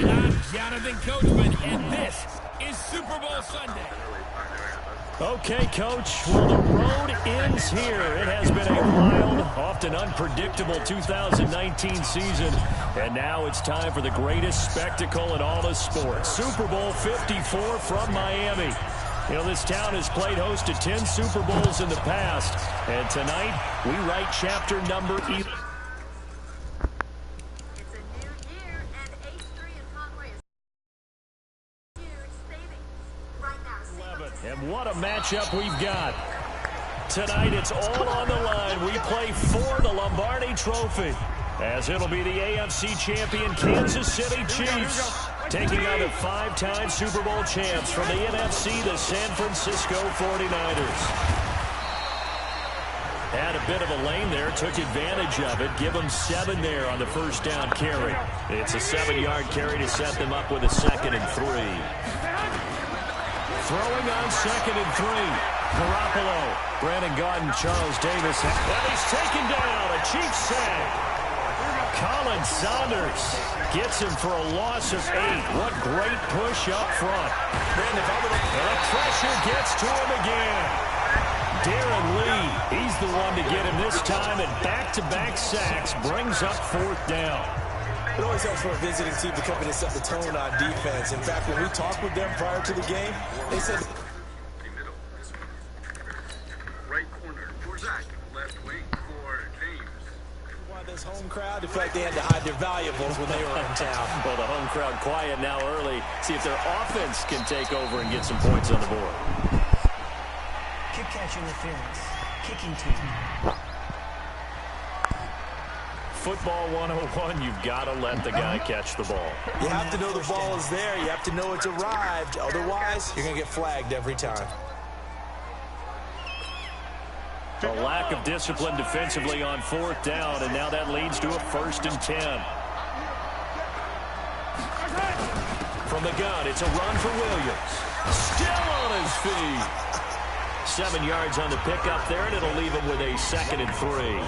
I'm Jonathan Coachman, and this is Super Bowl Sunday. Okay, Coach. Well, the road ends here. It has been a wild, often unpredictable 2019 season. And now it's time for the greatest spectacle in all of sports. Super Bowl 54 from Miami. You know, this town has played host to 10 Super Bowls in the past. And tonight, we write chapter number 11. And what a matchup we've got. Tonight, it's all on the line. We play for the Lombardi Trophy, as it'll be the AFC champion Kansas City Chiefs taking on the 5-time Super Bowl champs from the NFC, the San Francisco 49ers. Had a bit of a lane there, took advantage of it. Give them 7 there on the first down carry. It's a 7-yard carry to set them up with a 2nd and 3. Throwing on 2nd and 3. Garoppolo, Brandon Gaudin, Charles Davis. And he's taken down. A Chiefs sack. Colin Saunders gets him for a loss of 8. What great push up front. And the pressure gets to him again. Darren Lee, he's the one to get him this time. And back-to-back sacks brings up 4th down. It always helps for a visiting team to come in and set the tone on defense. In fact, when we talked with them prior to the game, they said... Right corner for Zach. Left wing for James. Why this home crowd, it felt like they had to hide their valuables when they were in town. Well, the home crowd quiet now early. See if their offense can take over and get some points on the board. Kick catch interference. Kicking team. Football 101, you've got to let the guy catch the ball. You have to know the ball is there. You have to know it's arrived. Otherwise, you're going to get flagged every time. A lack of discipline defensively on 4th down, and now that leads to a 1st and 10. From the gun, it's a run for Williams. Still on his feet. 7 yards on the pickup there, and it'll leave him with a 2nd and 3.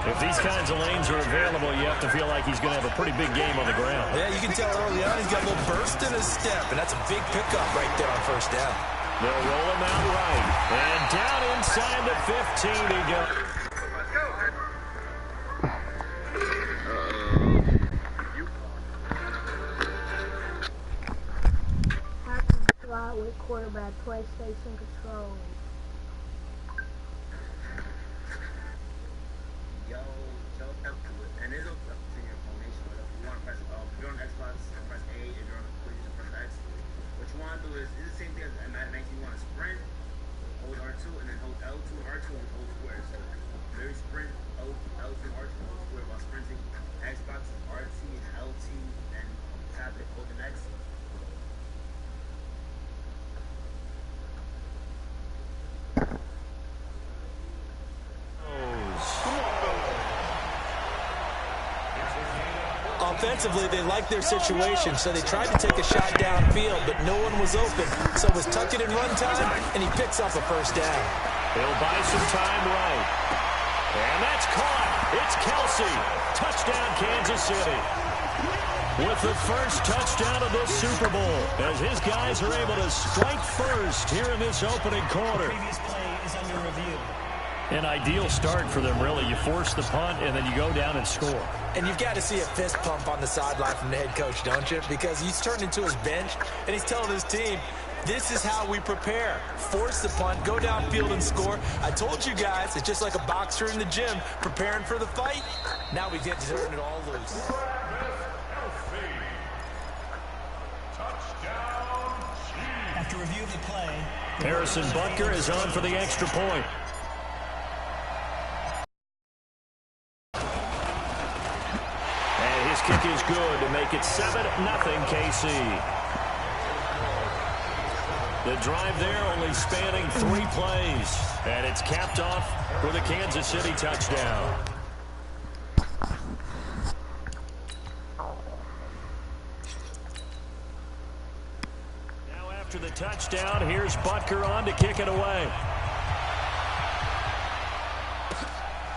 If these kinds of lanes are available, you have to feel like he's going to have a pretty big game on the ground. Yeah, you can tell early on he's got a little burst in his step, and that's a big pickup right there on 1st down. They'll roll him out right. And down inside the 15 he goes. How to slide with quarterback PlayStation control. And it's up to your formation. If you want to press, if you're on Xbox, press A. If you're on the PlayStation, press X. What you want to do is, it's the same thing as Madden. You want to sprint, hold R2, and then hold L2 and R2 and hold square. So, very sprint, L2, R2, hold square while sprinting. Xbox, RT, LT, and tap it, hold the X. Offensively, they liked their situation, so they tried to take a shot downfield, but no one was open. So it was tuck it in run time, and he picks up a 1st down. He'll buy some time right. And that's caught. It's Kelsey. Touchdown, Kansas City. With the first touchdown of this Super Bowl, as his guys are able to strike first here in this opening quarter. Previous play is under review. An ideal start for them, really. You force the punt, and then you go down and score. And you've got to see a fist pump on the sideline from the head coach, don't you? Because he's turned into his bench, and he's telling his team, this is how we prepare. Force the punt, go downfield and score. I told you guys, it's just like a boxer in the gym preparing for the fight. Now we get to turn it all loose. After review of the play, Harrison Butker is on for the extra point. And his kick is good to make it 7-0 KC. The drive there only spanning 3 plays. And it's capped off with a Kansas City touchdown. Now after the touchdown, here's Butker on to kick it away.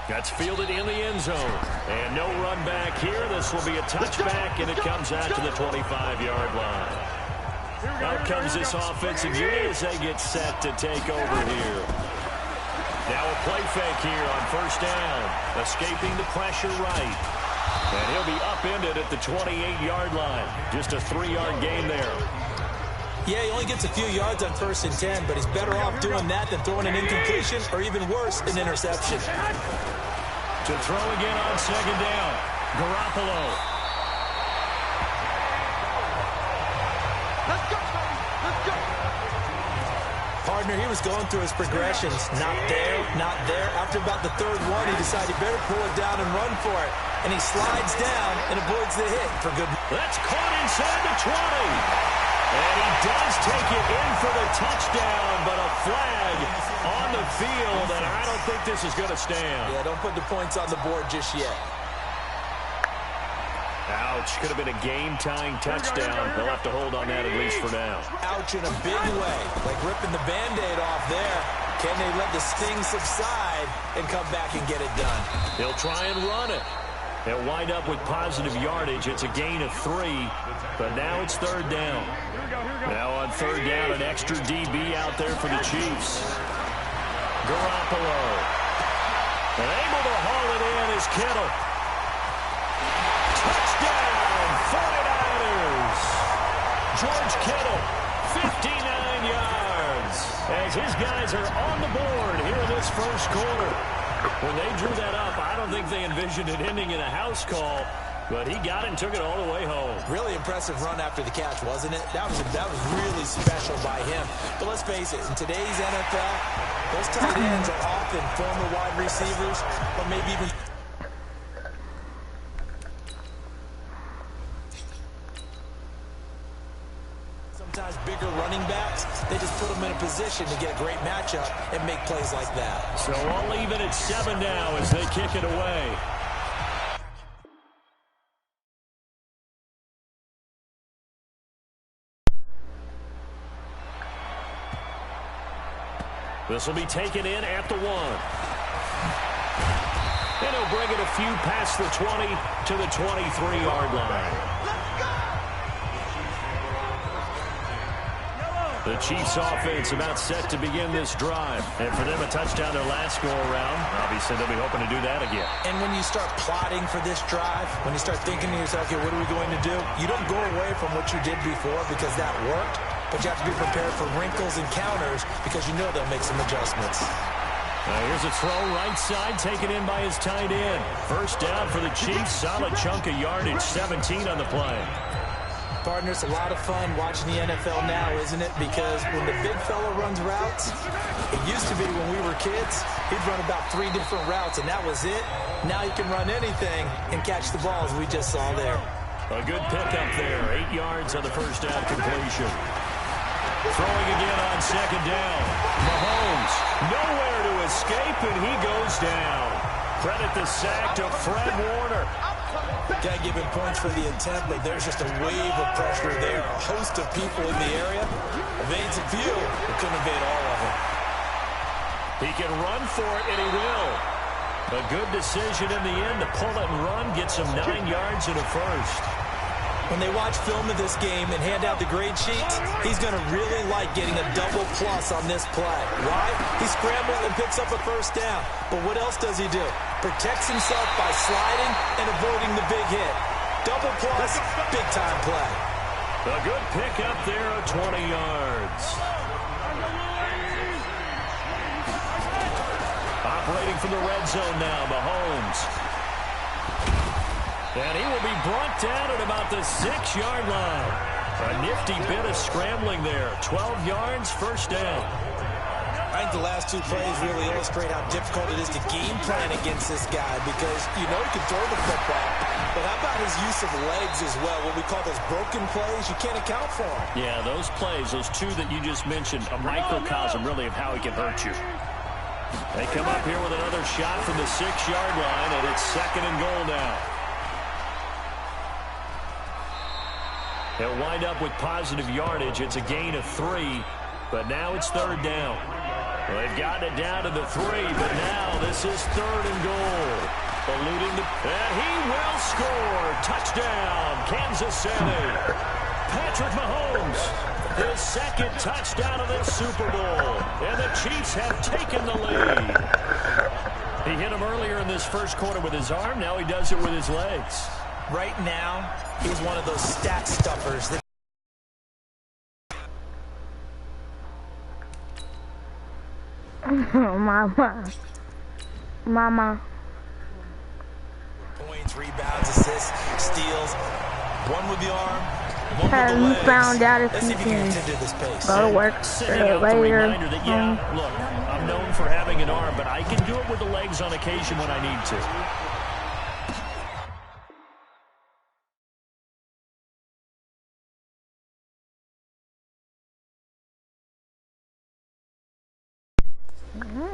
That's fielded in the end zone. And no run back here. This will be a touchback, and it comes out to the 25-yard line. Out comes this offensive unit as they get set to take over here. Now a play fake here on first down. Escaping the pressure right. And he'll be upended at the 28-yard line. Just a 3-yard gain there. Yeah, he only gets a few yards on 1st and 10, but he's better off doing that than throwing an incompletion or even worse, an interception. To throw again on 2nd down. Garoppolo. Let's go, baby. Let's go. Partner, he was going through his progressions. Not there, not there. After about the 3rd one, he decided he better pull it down and run for it. And he slides down and avoids the hit for good. That's caught inside the 20. And he does take it in for the touchdown, but a flag on the field, and I don't think this is going to stand. Yeah, don't put the points on the board just yet. Ouch. Could have been a game-tying touchdown. They'll have to hold on that at least for now. Ouch in a big way, like ripping the Band-Aid off there. Can they let the sting subside and come back and get it done? He'll try and run it. They'll wind up with positive yardage. It's a gain of 3, but now it's 3rd down. Now on 3rd down, an extra DB out there for the Chiefs. Garoppolo. And able to haul it in is Kittle. Touchdown, 49ers. George Kittle, 59 yards. As his guys are on the board here in this first quarter. When they drew that up, I don't think they envisioned it ending in a house call, but he got it and took it all the way home. Really impressive run after the catch, wasn't it? That was really special by him. But let's face it, in today's NFL, those tight ends are often former wide receivers or maybe even... Sometimes bigger running backs, they just put them in a position to get a great matchup and make plays like that. So all even at 7 now as they kick it away. This will be taken in at the 1. And he'll bring it a few past the 20 to the 23-yard line. The Chiefs offense about set to begin this drive. And for them, a touchdown their last go-around. Obviously, they'll be hoping to do that again. And when you start plotting for this drive, when you start thinking to yourself, okay, what are we going to do? You don't go away from what you did before because that worked. But you have to be prepared for wrinkles and counters because you know they'll make some adjustments. Here's a throw right side taken in by his tight end. First down for the Chiefs. Solid chunk of yardage, 17 on the play. Partner, it's a lot of fun watching the NFL now, isn't it? Because when the big fella runs routes, it used to be when we were kids, he'd run about 3 different routes, and that was it. Now he can run anything and catch the balls we just saw there. A good pickup there. 8 yards on the first down completion. Throwing again on 2nd down. Mahomes, nowhere to escape, and he goes down. Credit the sack to Fred Warner. Can't give him points for the attempt, but there's just a wave of pressure there. A host of people in the area. Evades a few, but couldn't evade all of them. He can run for it, and he will. A good decision in the end to pull it and run, gets him 9 yards and a first. When they watch film of this game and hand out the grade sheets, he's going to really like getting a double plus on this play. Why? He scrambles and picks up a first down. But what else does he do? Protects himself by sliding and avoiding the big hit. Double plus, big-time play. A good pickup there of 20 yards. Operating from the red zone now, Mahomes. And he will be brought down at about the 6-yard line. A nifty bit of scrambling there. 12 yards, first down. I think the last 2 plays really illustrate how difficult it is to game plan against this guy because you know he can throw the football. But how about his use of legs as well? What we call those broken plays, you can't account for them. Yeah, those plays, those 2 that you just mentioned, a microcosm really of how he can hurt you. They come up here with another shot from the 6-yard line, and it's 2nd and goal now. They'll wind up with positive yardage. It's a gain of 3, but now it's 3rd down. Well, they've gotten it down to the 3, but now this is 3rd and goal. Eluding the... And he will score. Touchdown, Kansas City. Patrick Mahomes, his 2nd touchdown of this Super Bowl. And the Chiefs have taken the lead. He hit him earlier in this first quarter with his arm. Now he does it with his legs. Right now, he's one of those stat stuffers that... Mama. Points, rebounds, assists, steals. One with the arm, one with the You legs. found out if Let's see you if you can can continue this pace. go to work Sending out the later. reminder that, yeah, look, I'm known for having an arm, but I can do it with the legs on occasion when I need to.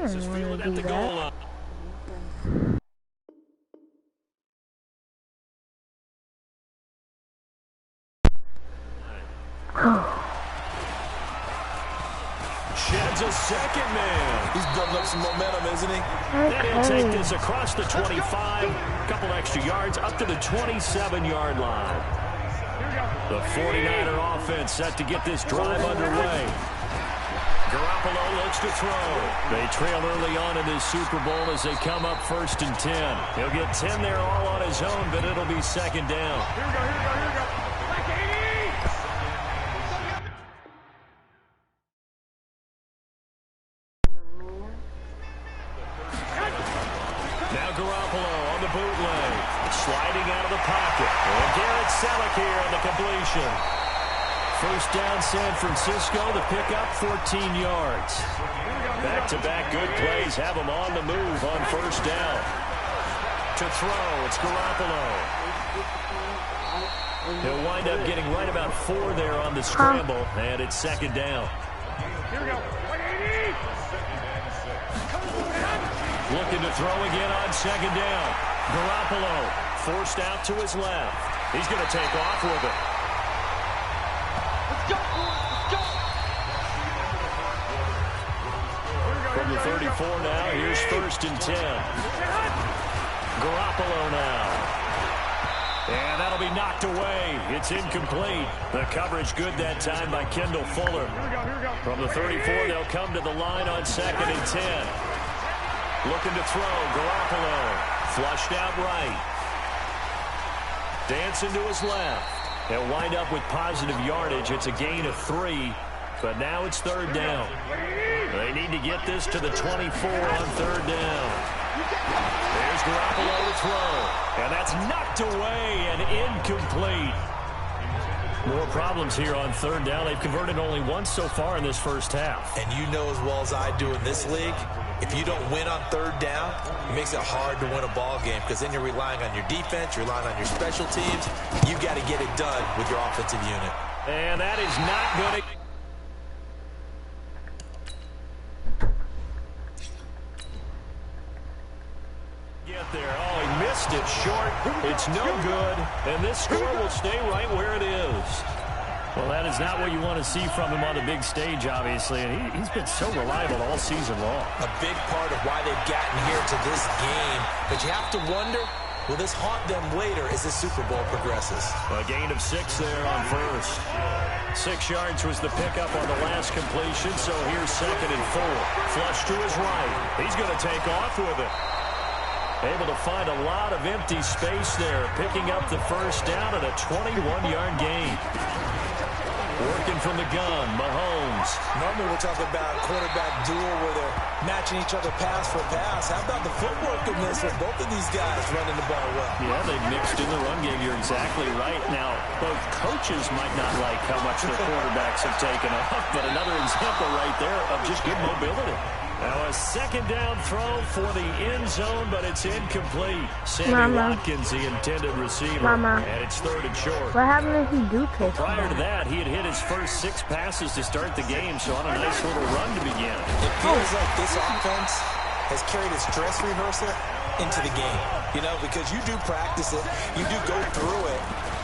This is fielded at the goal line. Sheds a second man. He's building up some momentum, isn't he? Then he'll take this across the 25, a couple extra yards, up to the 27-yard line. The 49er offense set to get this drive underway. Garoppolo looks to throw. They trail early on in this Super Bowl as they come up 1st and 10. He'll get 10 there all on his own, but it'll be 2nd down. Here we go, here we go, here we go. Like 80! Now Garoppolo on the bootleg. Sliding out of the pocket. And Garrett Selleck here on the completion. 1st down San Francisco. The pickup 14 yards. Back-to-back good plays have them on the move on 1st down. To throw, it's Garoppolo. He'll wind up getting right about 4 there on the scramble, and it's 2nd down. Here we go. Like 80! Looking to throw again on 2nd down. Garoppolo forced out to his left. He's going to take off with it. Let's go! Let's go! From the 34 now, here's 1st and 10. Garoppolo now. And that'll be knocked away. It's incomplete. The coverage good that time by Kendall Fuller. From the 34, they'll come to the line on 2nd and 10. Looking to throw, Garoppolo. Flushed out right. Dancing to his left. They'll wind up with positive yardage. It's a gain of 3, but now it's 3rd down. They need to get this to the 24 on 3rd down. There's Garoppolo to throw, and that's knocked away and incomplete. More problems here on 3rd down. They've converted only once so far in this first half. And you know as well as I do in this league, if you don't win on 3rd down, it makes it hard to win a ball game because then you're relying on your defense, you're relying on your special teams. You got to get it done with your offensive unit. And that is not going to... get there. Oh, he missed it short. It's no good, and this score will stay right where it is. Well, that is not what you want to see from him on the big stage, obviously, and he's been so reliable all season long. A big part of why they've gotten here to this game, but you have to wonder, will this haunt them later as the Super Bowl progresses? A gain of 6 there on 1st. 6 yards was the pickup on the last completion, so here's 2nd and 4. Flush to his right. He's going to take off with it. Able to find a lot of empty space there, picking up the 1st down at a 21-yard gain. Working from the gun, Mahomes. Normally we're talking about quarterback duel where they're matching each other pass for pass. How about the footwork of this with both of these guys running the ball well? Yeah, they've mixed in the run game. You're exactly right. Now, both coaches might not like how much their quarterbacks have taken off, but another example right there of just good mobility. Now a 2nd down throw for the end zone, but it's incomplete. Sammy Watkins, the intended receiver, and it's 3rd and short. What happened if he do take Prior to that, he had hit his first 6 passes to start the game, so on a nice little run to begin. It feels like this offense has carried its dress rehearsal into the game, you know, because you do practice it, you do go through it,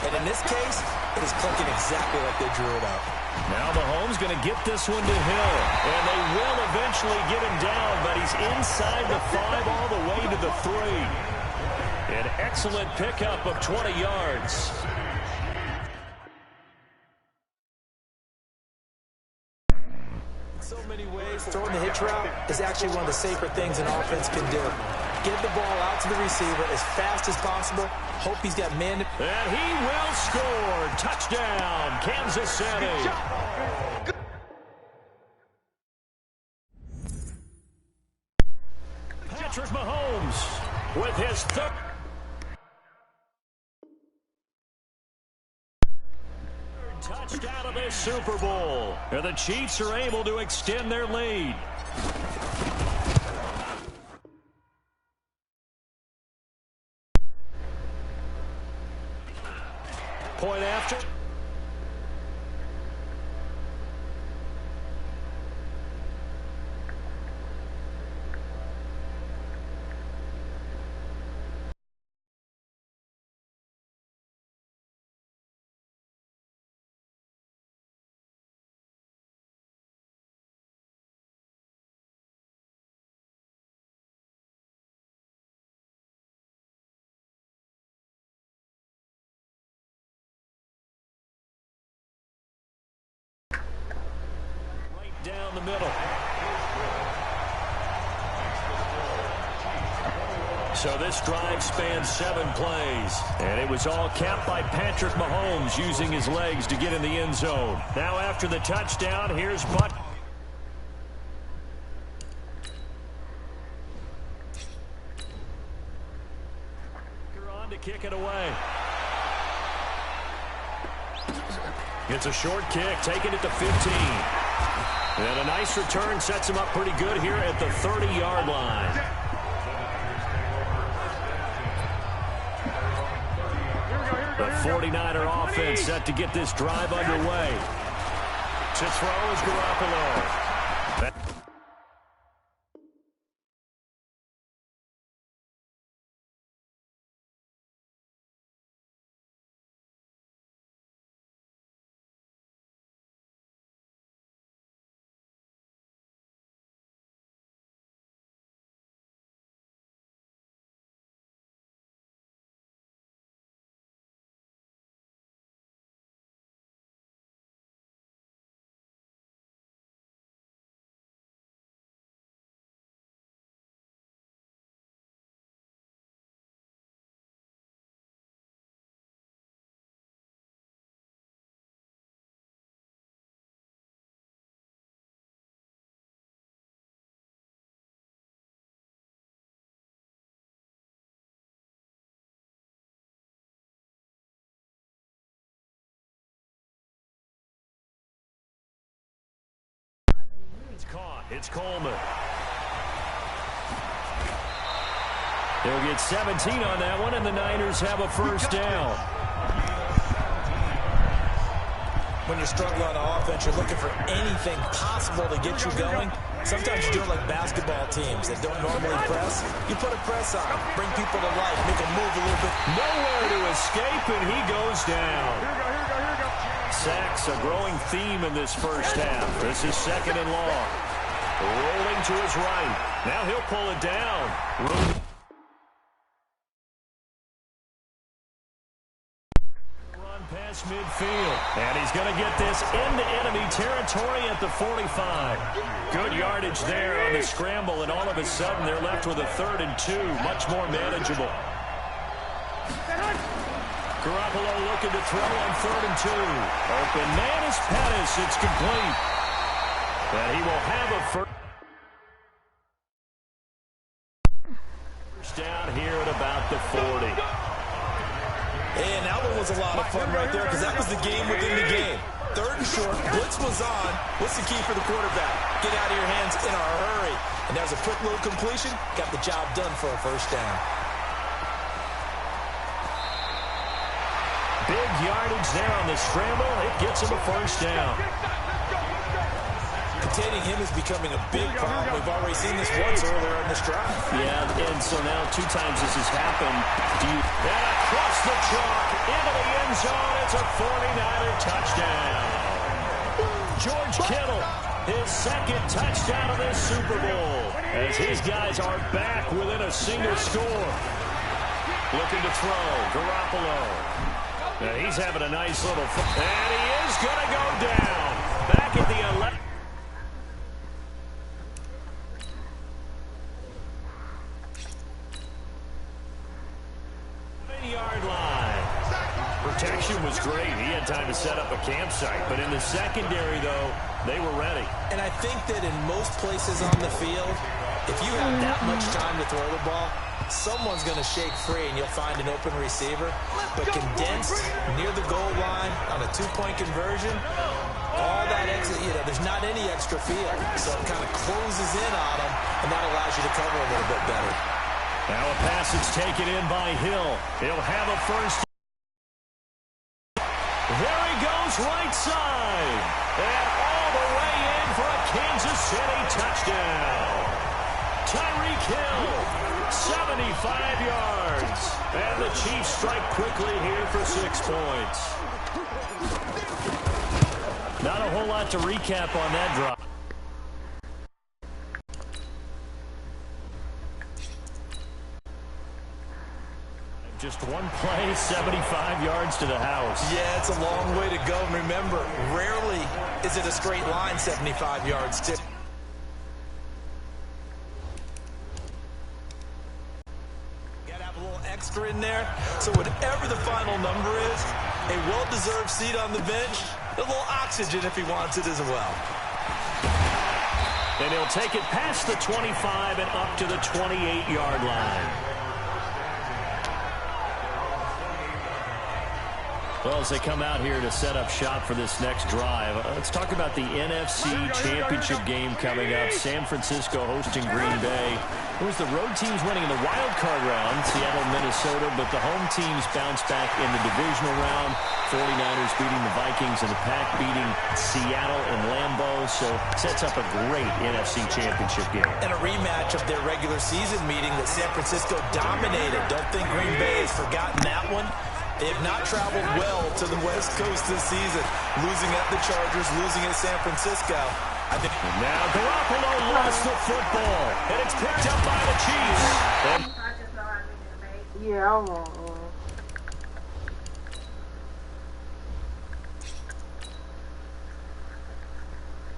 and in this case, it is clicking exactly like they drew it up. Now Mahomes going to get this one to Hill. And they will eventually get him down, but he's inside the 5 all the way to the 3. An excellent pickup of 20 yards. So many ways, throwing the hitch route is actually one of the safer things an offense can do. Get the ball out to the receiver as fast as possible. Hope he's got man. And he will score. Touchdown, Kansas City. Patrick Mahomes with his third. Touchdown of this Super Bowl. And the Chiefs are able to extend their lead. Point after. Down the middle. So this drive spans 7 plays. And it was all capped by Patrick Mahomes using his legs to get in the end zone. Now after the touchdown, here's Butt. On to kick it away. It's a short kick, taking it to 15. And a nice return sets him up pretty good here at the 30-yard line. The 49er offense set to get this drive underway. To throw is Garoppolo. It's caught. It's Coleman. They'll get 17 on that one, and the Niners have a first down. When you're struggling on offense, you're looking for anything possible to get you going. Sometimes you do it like basketball teams that don't normally press. You put a press on them, bring people to life, make them move a little bit. Nowhere to escape, and he goes down. Sacks, a growing theme in this first half. This is 2nd and long. Rolling to his right. Now he'll pull it down. Run past midfield. And he's going to get this into enemy territory at the 45. Good yardage there on the scramble, and all of a sudden they're left with a 3rd and 2. Much more manageable. Garoppolo looking to throw on 3rd and 2. Open man is Pettis. It's complete. And he will have a first down here at about the 40. And that one was a lot of fun right there because that was the game within the game. 3rd and short, blitz was on. What's the key for the quarterback? Get out of your hands in a hurry. And there's a quick little completion. Got the job done for a first down. Big yardage there on the scramble. It gets him a first down. Containing him is becoming a big problem. We've already seen this once earlier in this drive. Yeah, and so now 2 times this has happened. And across the chalk into the end zone. It's a 49er touchdown. George Kittle, his second touchdown of this Super Bowl, as his guys are back within a single score. Looking to throw, Garoppolo. And he's having a nice little fun. And he is going to go down. Back at the 11. Yard line. Protection was great. He had time to set up a campsite. But in the secondary, though, they were ready. And I think that in most places on the field, if you have that much time to throw the ball, someone's going to shake free and you'll find an open receiver. But condensed near the goal line on a two-point conversion, all that exit, there's not any extra field. So it kind of closes in on them, and that allows you to cover a little bit better. Now a pass is taken in by Hill. He'll have a first. There he goes right side. And all the way in for a Kansas City touchdown. Tyreek Hill, 75 yards. And the Chiefs strike quickly here for 6 points. Not a whole lot to recap on that drop. Just one play, 75 yards to the house. Yeah, it's a long way to go. And remember, rarely is it a straight line 75 yards, too. Got to have a little extra in there. So whatever the final number is, a well-deserved seat on the bench, a little oxygen if he wants it as well. And he'll take it past the 25 and up to the 28-yard line. Well, as they come out here to set up shop for this next drive, let's talk about the NFC Championship game coming up. San Francisco hosting Green Bay. It was the road teams winning in the wild card round, Seattle, Minnesota, but the home teams bounced back in the divisional round. 49ers beating the Vikings and the Pack beating Seattle in Lambeau. So sets up a great NFC Championship game. And a rematch of their regular season meeting that San Francisco dominated. Don't think Green Bay has forgotten that one. They have not traveled well to the West Coast this season, losing at the Chargers, losing at San Francisco. Now Garoppolo lost the football, and it's picked up by the Chiefs. Yeah, I want one.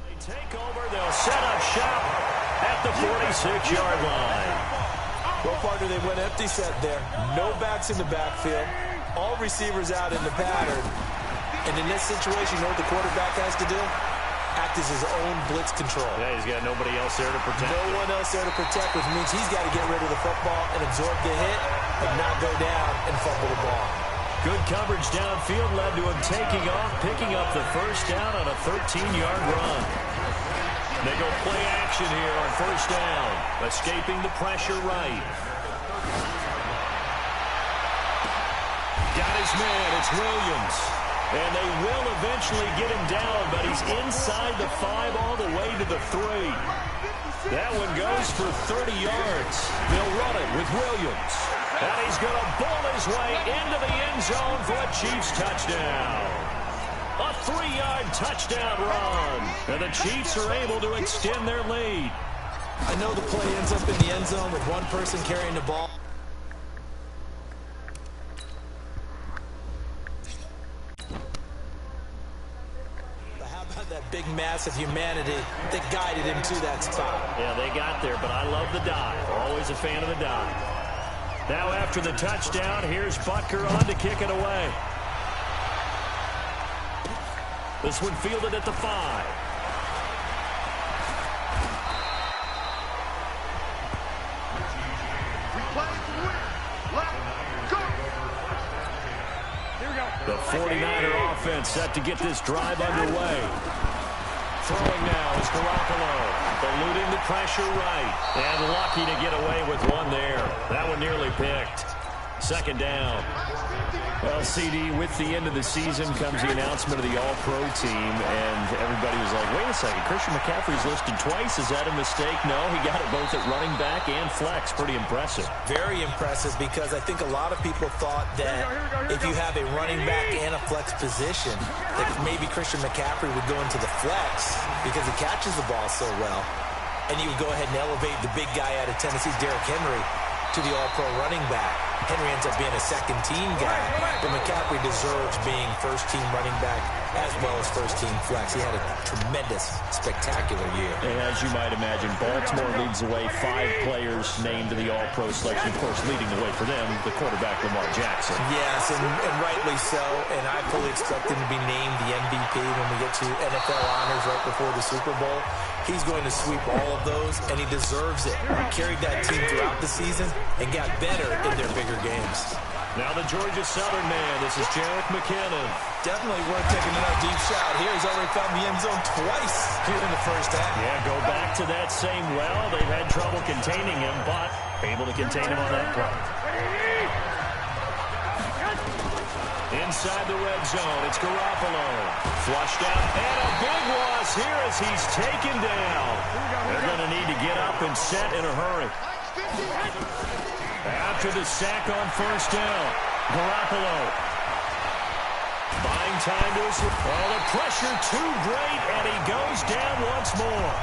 They take over, they'll set up shop at the 46-yard line. Well, partner, they went empty set there. No backs in the backfield. All receivers out in the pattern. And in this situation, you know what the quarterback has to do? Act as his own blitz control. Yeah, he's got nobody else there to protect. No one else there to protect, which means he's got to get rid of the football and absorb the hit and not go down and fumble the ball. Good coverage downfield led to him taking off, picking up the first down on a 13-yard run. They go play action here on first down, escaping the pressure right. Got his man, it's Williams. And they will eventually get him down, but he's inside the 5 all the way to the 3. That one goes for 30 yards. They'll run it with Williams. And he's going to bowl his way into the end zone for a Chiefs touchdown. A 3-yard touchdown run. And the Chiefs are able to extend their lead. I know the play ends up in the end zone with one person carrying the ball. That big mass of humanity that guided him to that spot. Yeah, they got there, but I love the dive. Always a fan of the dive. Now after the touchdown, here's Butker on to kick it away. This one fielded at the 5. The 49er offense set to get this drive underway. Throwing now is Garoppolo, eluding the pressure right, and lucky to get away with one there. That one nearly picked. Second down. Well, CD, with the end of the season comes the announcement of the All-Pro team, and everybody was like, wait a second, Christian McCaffrey's listed twice. Is that a mistake? No, he got it both at running back and flex. Pretty impressive. Very impressive, because I think a lot of people thought that if you have a running back and a flex position, that maybe Christian McCaffrey would go into the flex because he catches the ball so well, and you would go ahead and elevate the big guy out of Tennessee, Derrick Henry, to the All-Pro running back. Henry ends up being a second-team guy, but McCaffrey deserves being first-team running back as well as first-team flex. He had a tremendous, spectacular year. And as you might imagine, Baltimore leads the way. 5 players named to the All-Pro selection. Of course, leading the way for them, the quarterback, Lamar Jackson. Yes, and rightly so. And I fully expect him to be named the MVP when we get to NFL honors right before the Super Bowl. He's going to sweep all of those, and he deserves it. He carried that team throughout the season and got better in their bigger games. Now the Georgia Southern man. This is Jerick McKinnon. Definitely worth taking another deep shot here. He's already found the end zone twice here in the first half. Yeah, go back to that same well. They've had trouble containing him, but able to contain him on that play. Inside the red zone, it's Garoppolo. Flushed out, and a big loss here as he's taken down. They're going to need to get up and set in a hurry. After the sack on first down, Garoppolo buying time to his... Oh, the pressure too great, and he goes down once more.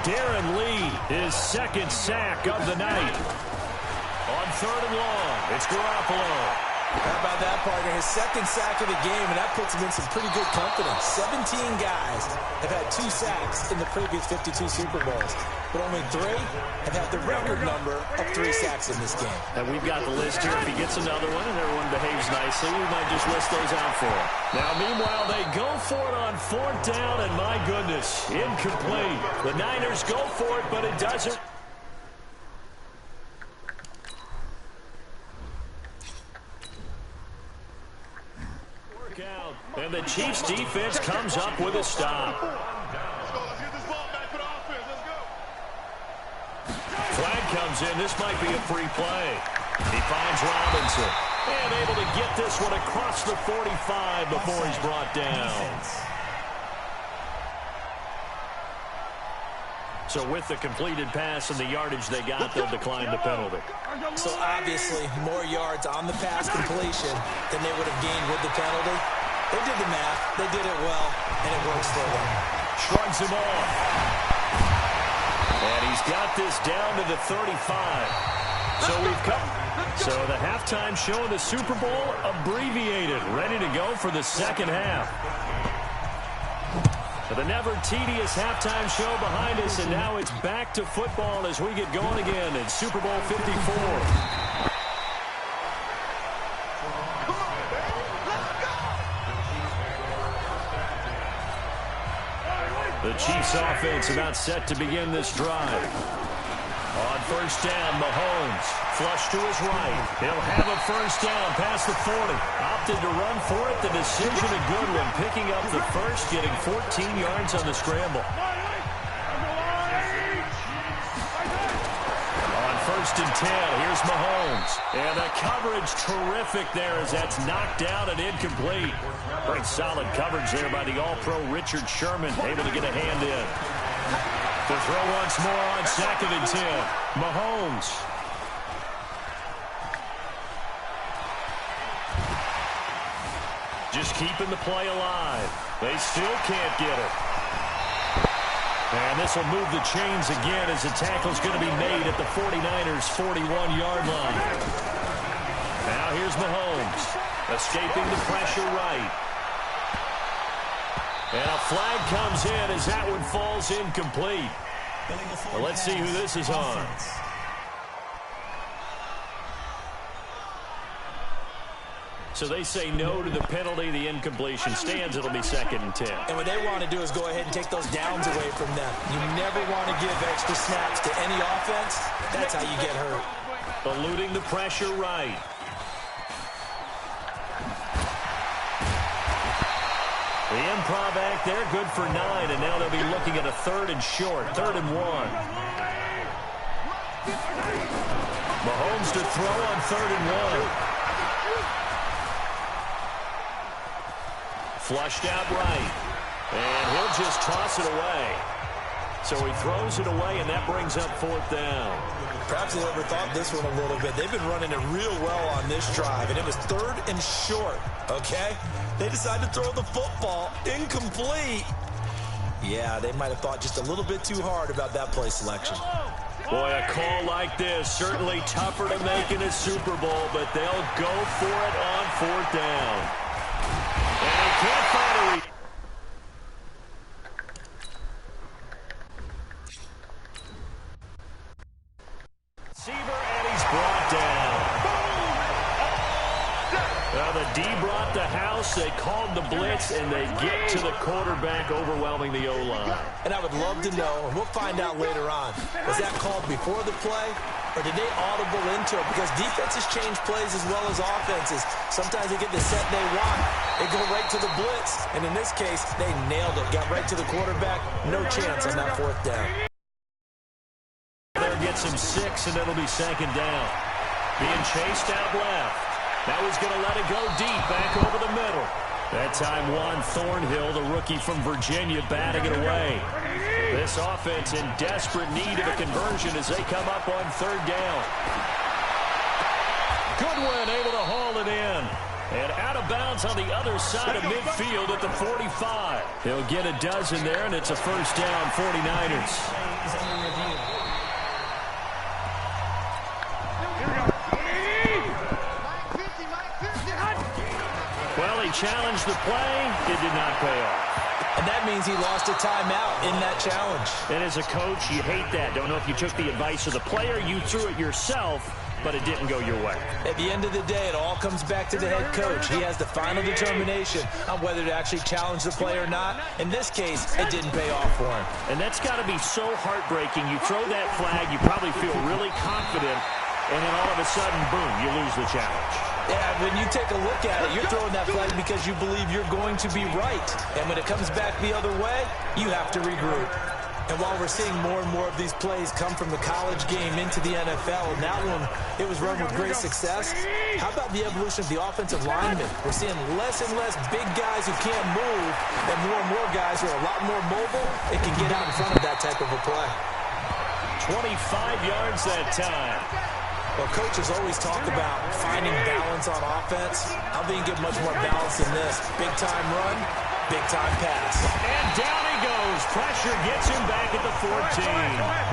Darren Lee, his second sack of the night. On third and long, it's Garoppolo. How about that, partner? His second sack of the game, and that puts him in some pretty good company. 17 guys have had 2 sacks in the previous 52 Super Bowls, but only 3 have had the record number of 3 sacks in this game. And we've got the list here. If he gets another one and everyone behaves nicely, we might just list those out for him. Now, meanwhile, they go for it on fourth down, and my goodness, incomplete. The Niners go for it, but it doesn't. And the Chiefs defense comes up with a stop. Flag comes in. This might be a free play. He finds Robinson. And able to get this one across the 45 before he's brought down. So with the completed pass and the yardage they got, they'll decline the penalty. So obviously more yards on the pass completion than they would have gained with the penalty. They did the math. They did it well, and it works for them. Shrugs him off. And he's got this down to the 35. So we've come. So the halftime show of the Super Bowl abbreviated, ready to go for the second half. So the never tedious halftime show behind us, and now it's back to football as we get going again in Super Bowl 54. The Chiefs offense about set to begin this drive. On first down, Mahomes flush to his right. He'll have a first down past the 40. Opted to run for it. The decision a good one. Picking up the first, getting 14 yards on the scramble. On first and 10, here's Mahomes. And the coverage terrific there as that's knocked down and incomplete. Great solid coverage there by the All-Pro Richard Sherman. Able to get a hand in. To throw once more on second and 10. Mahomes. Just keeping the play alive. They still can't get it. And this will move the chains again as the tackle's going to be made at the 49ers' 41-yard line. Now here's Mahomes. Escaping the pressure right. And a flag comes in as that one falls incomplete. Well, let's see who this is on. So they say no to the penalty. The incompletion stands. It'll be second and 10. And what they want to do is go ahead and take those downs away from them. You never want to give extra snaps to any offense. That's how you get hurt. Eluding the pressure right. The improv act there, good for 9, and now they'll be looking at a third and short, 3rd and 1. Mahomes to throw on 3rd and 1. Flushed out right. And he'll just toss it away. So he throws it away, and that brings up 4th down. Perhaps they overthought this one a little bit. They've been running it real well on this drive, and it was 3rd and short, okay? They decided to throw the football incomplete. Yeah, they might have thought just a little bit too hard about that play selection. Boy, a call like this, certainly tougher to make in a Super Bowl, but they'll go for it on 4th down. And they can't find a receiver, and he's brought down. Well, the D brought the house, they called the blitz, and they get to the quarterback, overwhelming the O-line. And I would love to know, and we'll find out later on, was that called before the play, or did they audible into it? Because defenses change plays as well as offenses. Sometimes they get the set they want. They go right to the blitz, and in this case, they nailed it. Got right to the quarterback. No chance on that 4th down. There gets him 6, and it'll be 2nd down. Being chased out left. Now he's going to let it go deep, back over the middle. That time Juan Thornhill, the rookie from Virginia, batting it away. This offense in desperate need of a conversion as they come up on 3rd down. Goodwin able to haul it in. And out of bounds on the other side of midfield at the 45. He'll get a dozen there, and it's a 1st down, 49ers. Well, he challenged the play. It did not pay off. And that means he lost a timeout in that challenge. And as a coach, you hate that. Don't know if you took the advice of the player, you threw it yourself, but it didn't go your way. At the end of the day, it all comes back to the head coach. He has the final determination on whether to actually challenge the play or not. In this case, it didn't pay off for him. And that's got to be so heartbreaking. You throw that flag, you probably feel really confident, and then all of a sudden, boom, you lose the challenge. Yeah, when you take a look at it, you're throwing that flag because you believe you're going to be right. And when it comes back the other way, you have to regroup. And while we're seeing more and more of these plays come from the college game into the NFL, and that one, it was run with great success. How about the evolution of the offensive linemen? We're seeing less and less big guys who can't move, and more guys who are a lot more mobile and can get out in front of that type of a play. 25 yards that time. Well, coaches always talk about finding balance on offense. I don't think you get much more balance than this. Big-time run, big-time pass. And down he goes. Pressure gets him back at the 14.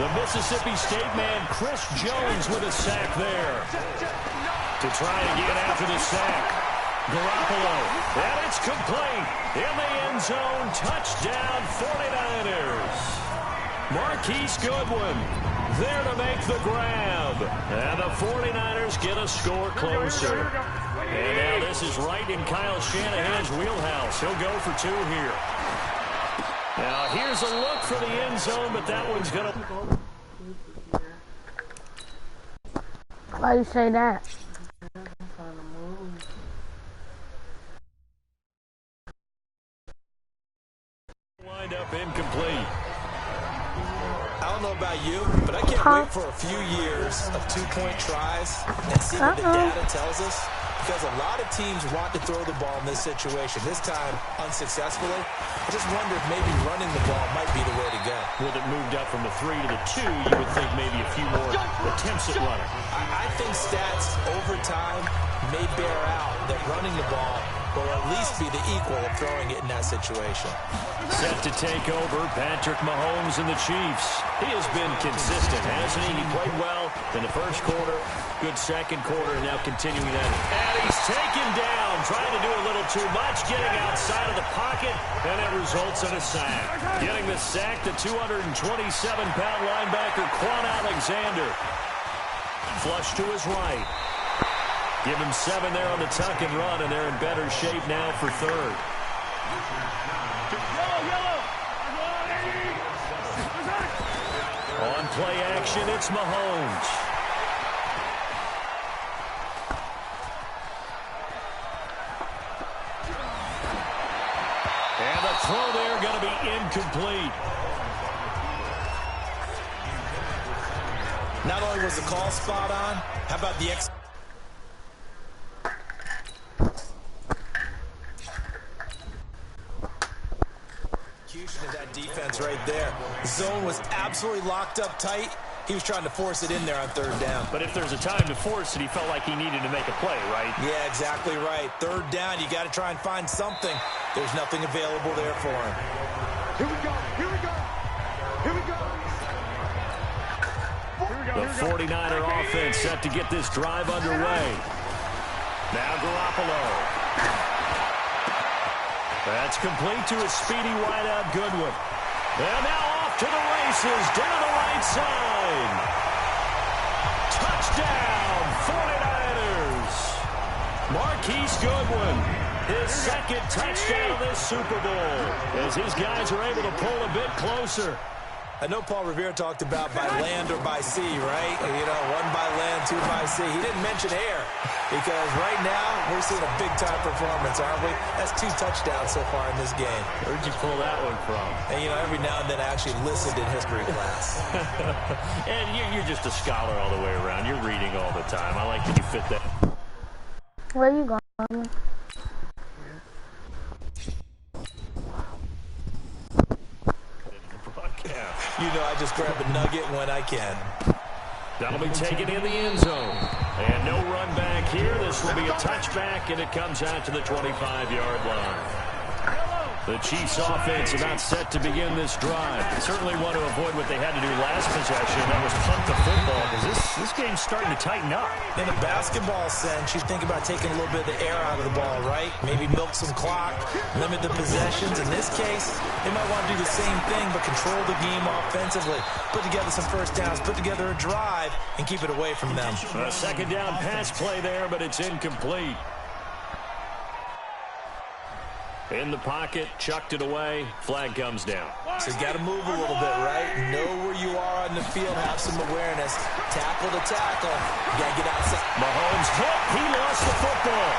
The Mississippi State man, Chris Jones, with a sack there. To try again after the sack. Garoppolo. And it's complete. In the end zone. Touchdown, 49ers. Marquise Goodwin there to make the grab. And the 49ers get a score closer. And now this is right in Kyle Shanahan's wheelhouse. He'll go for 2 here. Now here's a look for the end zone, but that one's going to... Why do you say that? Wind up incomplete. I don't know about you, but I can't wait for a few years of 2-point tries and see what the data tells us. Because a lot of teams want to throw the ball in this situation. This time, unsuccessfully. I just wonder if maybe running the ball might be the way to go. With it moved up from the 3 to the 2, you would think maybe a few more attempts at running. I think stats over time may bear out that running the ball will at least be the equal of throwing it in that situation. Set to take over, Patrick Mahomes and the Chiefs. He has been consistent, hasn't he? He played well in the first quarter, good second quarter, and now continuing that. And he's taken down, trying to do a little too much, getting outside of the pocket, and it results in a sack. Getting the sack, the 227-pound linebacker, Quan Alexander. Flush to his right. Give him 7 there on the tuck and run, and they're in better shape now for 3rd. On play action, it's Mahomes. And the throw there going to be incomplete. Not only was the call spot on, how about the execution of that defense right there? The zone was absolutely locked up tight. He was trying to force it in there on third down. But if there's a time to force it, he felt like he needed to make a play, right? Yeah, exactly right. Third down, you got to try and find something. There's nothing available there for him. Here we go. Here we go. Here we go. The 49er offense set to get this drive underway. Now Garoppolo. That's complete to a speedy wideout Goodwin. And now off to the races, down the right side. Touchdown, 49ers. Marquise Goodwin, his second touchdown of this Super Bowl, as his guys are able to pull a bit closer. I know Paul Revere talked about by land or by sea, right? You know, one by land, two by sea. He didn't mention air because right now we're seeing a big-time performance, aren't we? That's 2 touchdowns so far in this game. Where'd you pull that one from? And, you know, every now and then I actually listened in history class. And you're just a scholar all the way around. You're reading all the time. I like that you fit that. Where are you going? You know, I just grab a nugget when I can. That'll be taken in the end zone. And no run back here. This will be a touchback, and it comes out to the 25-yard line. The Chiefs offense about set to begin this drive. Certainly want to avoid what they had to do last possession. That was punt the football, because this game's starting to tighten up. In a basketball sense, you think about taking a little bit of the air out of the ball, right? Maybe milk some clock, limit the possessions. In this case, they might want to do the same thing, but control the game offensively. Put together some first downs, put together a drive, and keep it away from them. A second down pass play there, but it's incomplete. In the pocket, chucked it away, flag comes down. So you got to move a little bit, right? Know where you are on the field, have some awareness. Tackle to tackle. You got to get outside. Mahomes hit, he lost the football.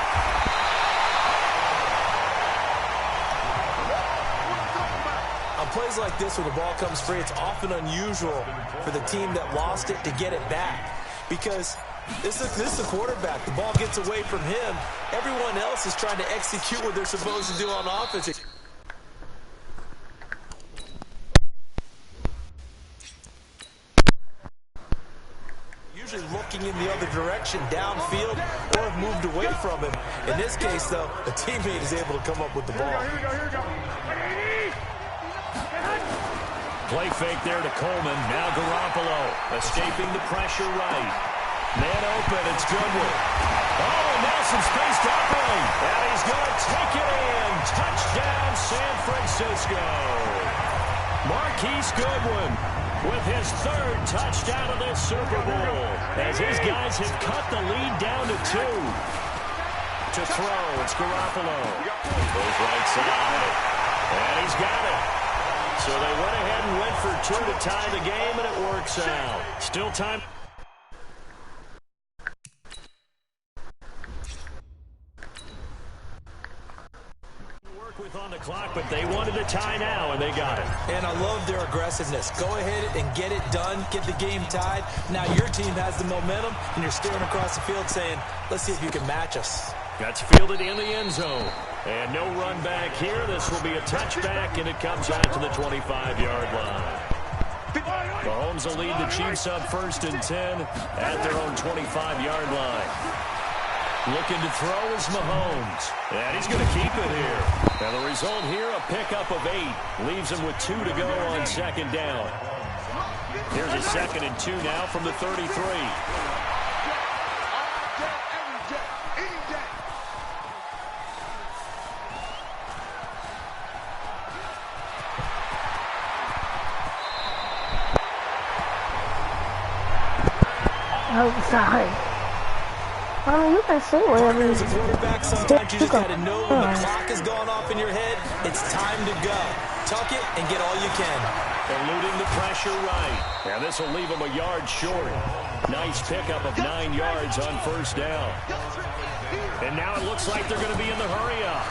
On plays like this where the ball comes free, it's often unusual for the team that lost it to get it back. Because this is the quarterback. The ball gets away from him. Everyone else is trying to execute what they're supposed to do on offense. Usually looking in the other direction, downfield, or have moved away from him. In this case, though, a teammate is able to come up with the ball. Here we go. Play fake there to Coleman. Now Garoppolo escaping the pressure right. Man open, it's Goodwin. Oh, and now some space to operate. And he's going to take it in. Touchdown, San Francisco. Marquise Goodwin with his 3rd touchdown of this Super Bowl, as his guys have cut the lead down to 2. To throw, it's Garoppolo. Goes right side. And he's got it. So they went ahead and went for 2 to tie the game, and it works out. Still time. On the clock, but they wanted a tie now, and they got it. And I love their aggressiveness. Go ahead and get it done, get the game tied. Now your team has the momentum, and you're staring across the field saying, let's see if you can match us. That's fielded in the end zone. And no run back here. This will be a touchback, and it comes out to the 25-yard line. Mahomes will lead the Chiefs up 1st and 10 at their own 25-yard line. Looking to throw is Mahomes. And he's going to keep it here. And the result here, a pickup of 8. Leaves him with 2 to go on 2nd down. Here's a 2nd and 2 now from the 33. Oh, sorry. I mean, you can see whatever As a quarterback, sometimes you just got to know when the clock has gone off in your head, it's time to go. Tuck it and get all you can. Eluding the pressure right. And this will leave him a yard short. Nice pickup of 9 yards on 1st down. And now it looks like they're going to be in the hurry-up.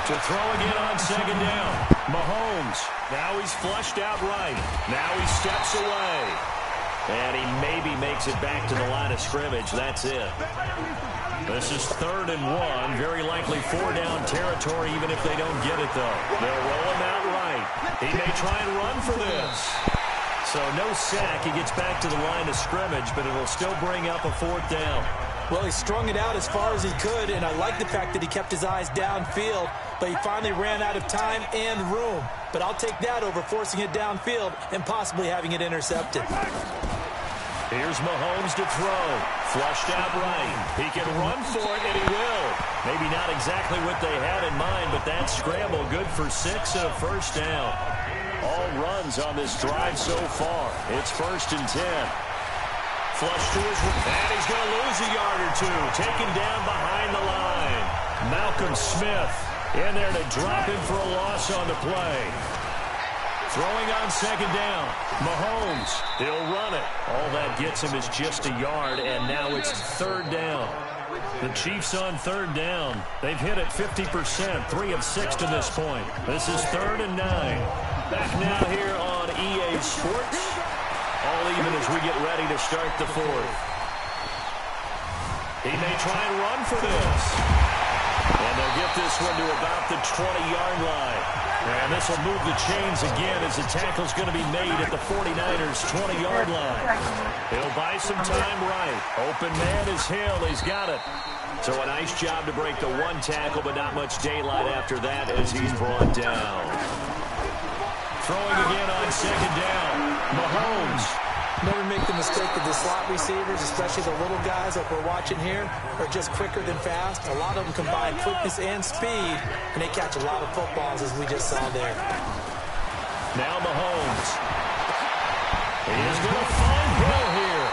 To throw again on 2nd down. Mahomes. Now he's flushed out right. Now he steps away. And he maybe makes it back to the line of scrimmage. That's it. This is 3rd and 1. Very likely 4-down territory, even if they don't get it, though. They'll roll him out right. He may try and run for this. So no sack. He gets back to the line of scrimmage, but it'll still bring up a 4th down. Well, he strung it out as far as he could, and I like the fact that he kept his eyes downfield, but he finally ran out of time and room. But I'll take that over forcing it downfield and possibly having it intercepted. Here's Mahomes to throw. Flushed out right. He can run for it, and he will. Maybe not exactly what they had in mind, but that scramble good for 6 and a 1st down. All runs on this drive so far. It's 1st and 10. Flush to his right. And he's going to lose a yard or two. Taken down behind the line. Malcolm Smith in there to drop him for a loss on the play. Throwing on 2nd down. Mahomes, he'll run it. All that gets him is just a yard, and now it's 3rd down. The Chiefs on 3rd down. They've hit it 50%, 3 of 6 to this point. This is 3rd and 9. Back now here on EA Sports. All even as we get ready to start the 4th. He may try and run for this. And they'll get this one to about the 20-yard line. And this will move the chains again as the tackle's going to be made at the 49ers' 20-yard line. He'll buy some time right. Open man is Hill. He's got it. So a nice job to break the 1 tackle, but not much daylight after that as he's brought down. Throwing again on 2nd down. Mahomes. Never make the mistake of the slot receivers, especially the little guys like we're watching here, are just quicker than fast. A lot of them combine quickness and speed, and they catch a lot of footballs, as we just saw there. Now Mahomes. He is going to find Hill here.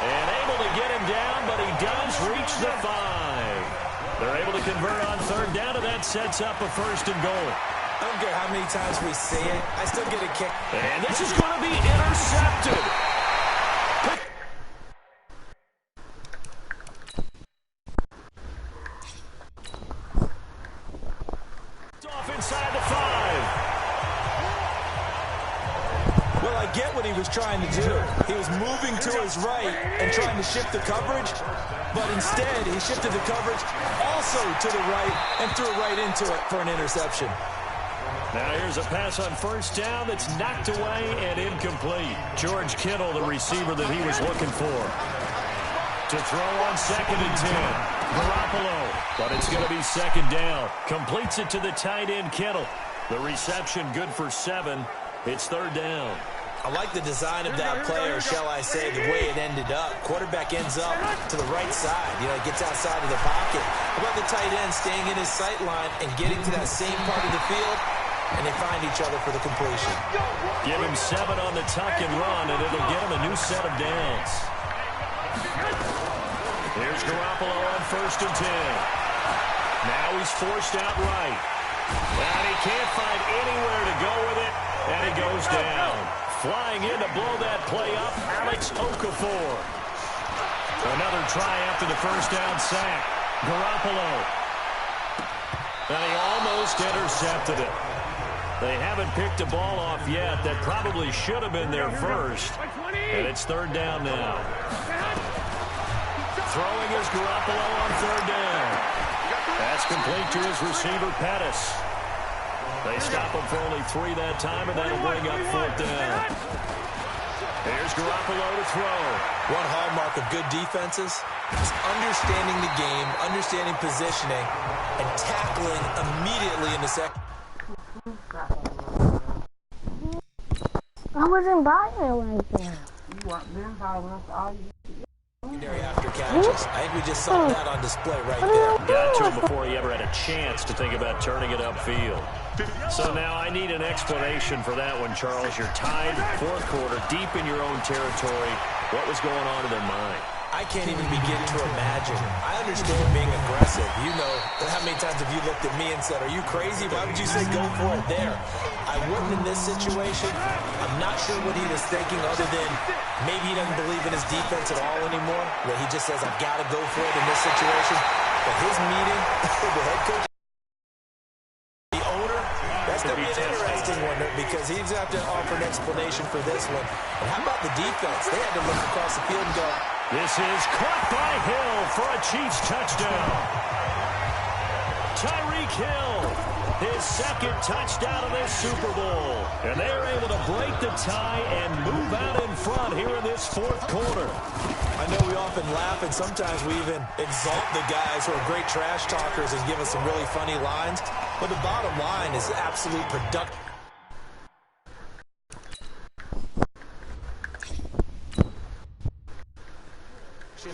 And able to get him down, but he does reach the 5. They're able to convert on 3rd down, and that sets up a 1st and goal. I don't care how many times we see it. I still get a kick. And this is going to be intercepted. Off inside the 5. Well, I get what he was trying to do. He was moving to his right and trying to shift the coverage, but instead he shifted the coverage also to the right and threw right into it for an interception. Now here's a pass on 1st down that's knocked away and incomplete. George Kittle, the receiver that he was looking for. To throw on 2nd and 10. Garoppolo, but it's going to be 2nd down. Completes it to the tight end, Kittle. The reception good for 7. It's 3rd down. I like the design of that play, or shall I say the way it ended up. Quarterback ends up to the right side. Gets outside of the pocket. How about the tight end staying in his sight line and getting to that same part of the field? And they find each other for the completion. Give him 7 on the tuck and run, and it'll get him a new set of downs. Here's Garoppolo on 1st and 10. Now he's forced out right. And he can't find anywhere to go with it, and he goes down. Flying in to blow that play up, Alex Okafor. Another try after the 1st down sack. Garoppolo. And he almost intercepted it. They haven't picked a ball off yet. That probably should have been their first. And it's 3rd down now. Throwing is Garoppolo on 3rd down. That's complete to his receiver, Pettis. They stop him for only 3 that time, and that'll bring up 4th down. Here's Garoppolo to throw. One hallmark of good defenses is understanding the game, understanding positioning, and tackling immediately in the second. I wasn't buying it like that. You want them buying all you after catches. I think we just saw that on display right there. Got to him before he ever had a chance to think about turning it upfield. So now I need an explanation for that one, Charles. You're tied, 4th quarter, deep in your own territory. What was going on in their mind? I can't even begin to imagine. I understand being aggressive. How many times have you looked at me and said, are you crazy? Why would you say go for it there? I wouldn't in this situation. I'm not sure what he was thinking other than maybe he doesn't believe in his defense at all anymore. That he just says, I've got to go for it in this situation. But his meeting with the head coach, the owner, that's going to be an interesting one because he's going to have to offer an explanation for this one. And how about the defense? They had to look across the field and go. This is caught by Hill for a Chiefs touchdown. Tyreek Hill, his second touchdown of this Super Bowl. And they're able to break the tie and move out in front here in this fourth quarter. I know we often laugh and sometimes we even exalt the guys who are great trash talkers and give us some really funny lines. But the bottom line is absolute production.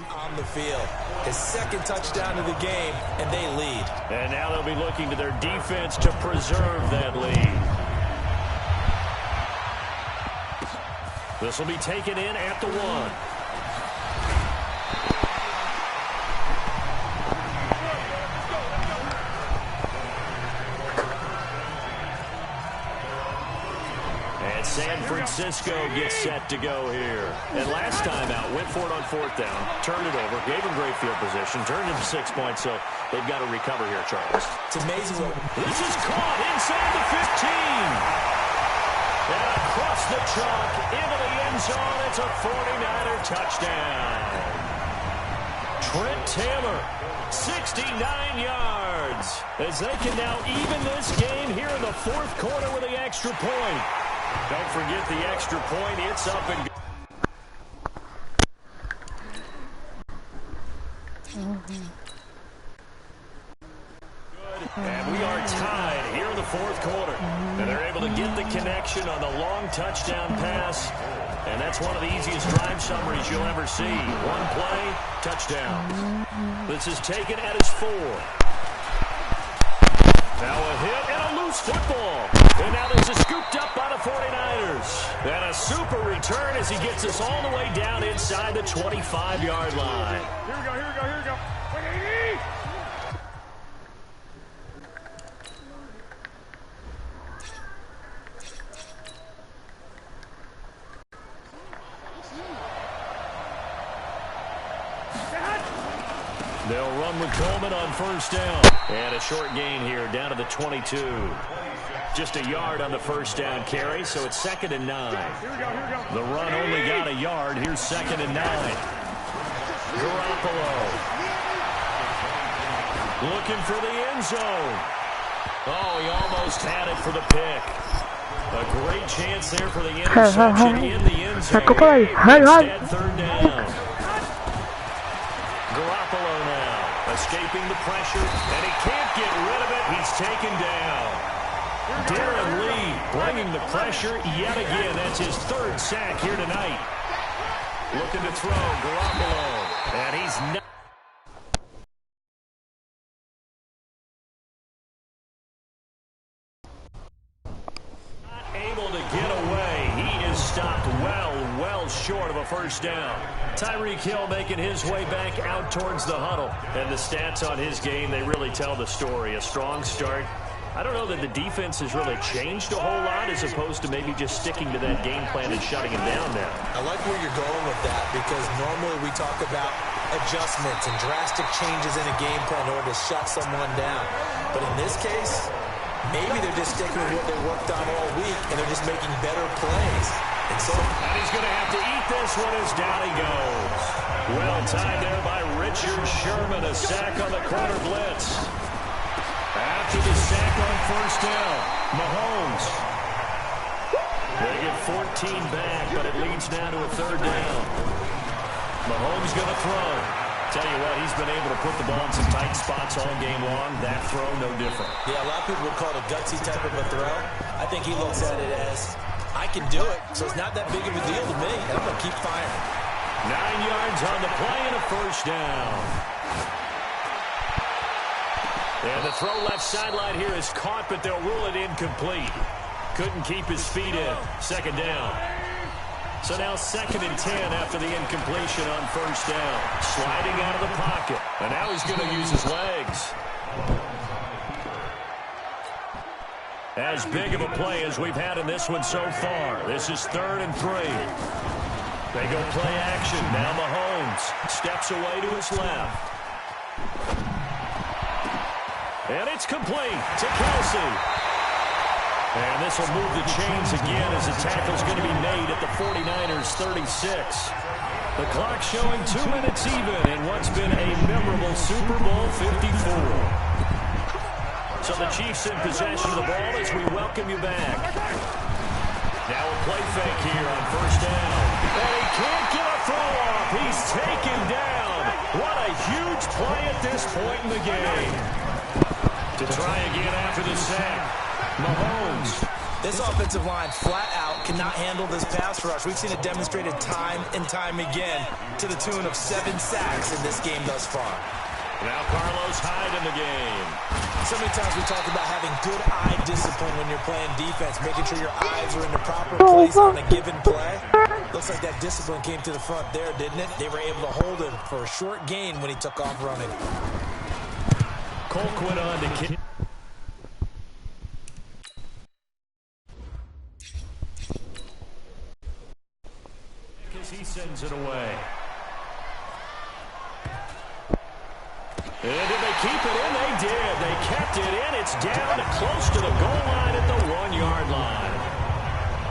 On the field. His second touchdown of the game, and they lead. And now they'll be looking to their defense to preserve that lead. This will be taken in at the 1. San Francisco gets set to go here. And last time out, went for it on 4th down, turned it over, gave him great field position, turned it to 6 points, so they've got to recover here, Charles. It's amazing what... This is caught inside the 15. And across the chalk, into the end zone, it's a 49er touchdown. Trent Taylor, 69 yards, as they can now even this game here in the fourth quarter with the extra point. Don't forget the extra point. It's up and good. And we are tied here in the fourth quarter. And they're able to get the connection on the long touchdown pass. And that's one of the easiest drive summaries you'll ever see. One play, touchdown. This is taken at his 4. Now a hit and a loose football. And now this is scooped up by the 49ers. And a super return as he gets us all the way down inside the 25-yard line. Here we go, here we go, here we go. 180! They'll run with Coleman on 1st down. And a short gain here down to the 22. Just a yard on the 1st down carry, so it's 2nd and 9. Here we go, here we go. The run only got a yard. Here's 2nd and 9. Garoppolo looking for the end zone. Oh, he almost had it for the pick. A great chance there for the interception in the end zone. Instead, 3rd down. Garoppolo now escaping the pressure, and he can't get rid of it. He's taken down. Darren Lee bringing the pressure yet again. That's his 3rd sack here tonight. Looking to throw, Garoppolo, and he's not able to get away. He is stopped well short of a 1st down. Tyreek Hill making his way back out towards the huddle. And the stats on his game, they really tell the story. A strong start. I don't know that the defense has really changed a whole lot as opposed to maybe just sticking to that game plan and shutting him down now. I like where you're going with that because normally we talk about adjustments and drastic changes in a game plan in order to shut someone down. But in this case, maybe they're just sticking with what they worked on all week and they're just making better plays. And he's going to have to eat this one as down he goes. Well timed there by Richard Sherman. A sack on the corner blitz. After the sack on 1st down, Mahomes. They get 14 back, but it leads now to a 3rd down. Mahomes going to throw. Tell you what, he's been able to put the ball in some tight spots all game long. That throw, no different. Yeah, a lot of people would call it a gutsy type of a throw. I think he looks at it as, I can do it, so it's not that big of a deal to me, and I'm going to keep firing. 9 yards on the play and a 1st down. And the throw left sideline here is caught, but they'll rule it incomplete. Couldn't keep his feet in. 2nd down. So now 2nd and 10 after the incompletion on 1st down. Sliding out of the pocket. And now he's going to use his legs. As big of a play as we've had in this one so far. This is 3rd and 3. They go play action. Now Mahomes steps away to his left. And it's complete to Kelsey. And this will move the chains again as the tackle's going to be made at the 49ers 36. The clock showing 2 minutes even in what's been a memorable Super Bowl 54. So the Chiefs in possession of the ball as we welcome you back. Now a play fake here on first down. And he can't get a throw off. He's taken down. What a huge play at this point in the game. To try again after the sack. Mahomes. This offensive line flat out cannot handle this pass rush. We've seen it demonstrated time and time again to the tune of 7 sacks in this game thus far. Now Carlos Hyde in the game. So many times we talk about having good eye discipline when you're playing defense, making sure your eyes are in the proper place on a given play. Looks like that discipline came to the front there, didn't it? They were able to hold him for a short gain when he took off running. Colquitt on to kick. He sends it away. And did they keep it in? They did. They kept it in. It's down close to the goal line at the 1-yard line.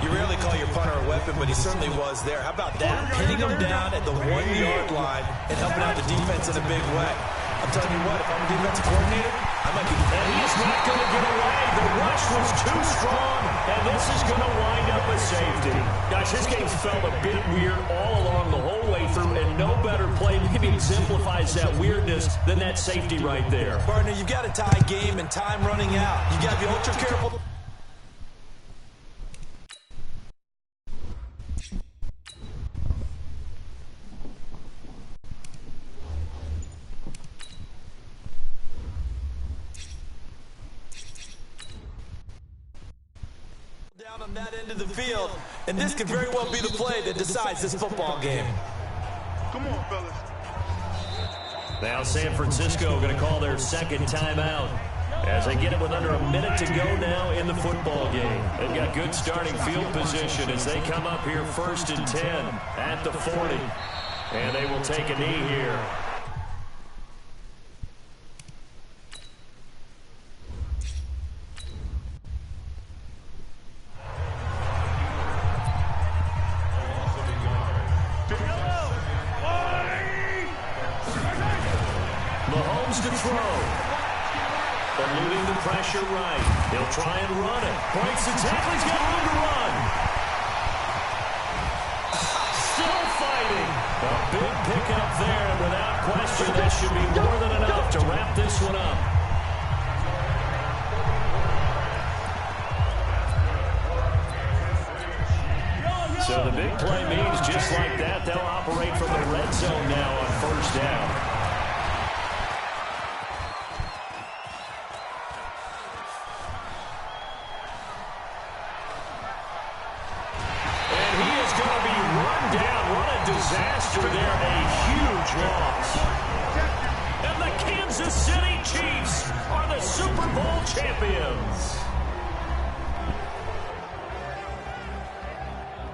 You rarely call your punter a weapon, but he certainly was there. How about that? Pinning him down at the 1-yard line and helping out the defense in a big way. I'm telling you what, if I'm a defensive coordinator, I might be... And he's not going to get away. The rush was too strong, and this is going to wind up a safety. Gosh, this game felt a bit weird all along the whole way through, and no better play maybe exemplifies that weirdness than that safety right there. Partner, you've got a tie game and time running out. You've got to be ultra careful. On that end of the field, and this could very well be the play that decides this football game. Come on, fellas. Now San Francisco going to call their second timeout as they get it with under a minute to go now in the football game. They've got good starting field position as they come up here 1st and 10 at the 40. And they will take a knee here. To throw. Eluding the pressure right. He'll try and run it. Breaks the tackle. He's got room to run. Still fighting. A big pickup there, and without question, that should be more than enough to wrap this one up. So the big play means just like that, they'll operate from the red zone now on first down. Disaster there, a huge loss. And the Kansas City Chiefs are the Super Bowl champions.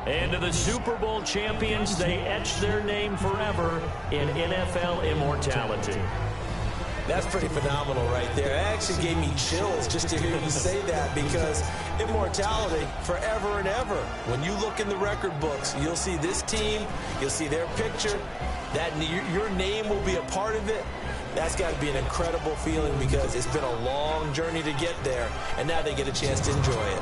And to the Super Bowl champions, they etch their name forever in NFL immortality. That's pretty phenomenal right there. It actually gave me chills just to hear you say that, because immortality forever and ever. When you look in the record books, you'll see this team, you'll see their picture, that your name will be a part of it. That's got to be an incredible feeling, because it's been a long journey to get there, and now they get a chance to enjoy it.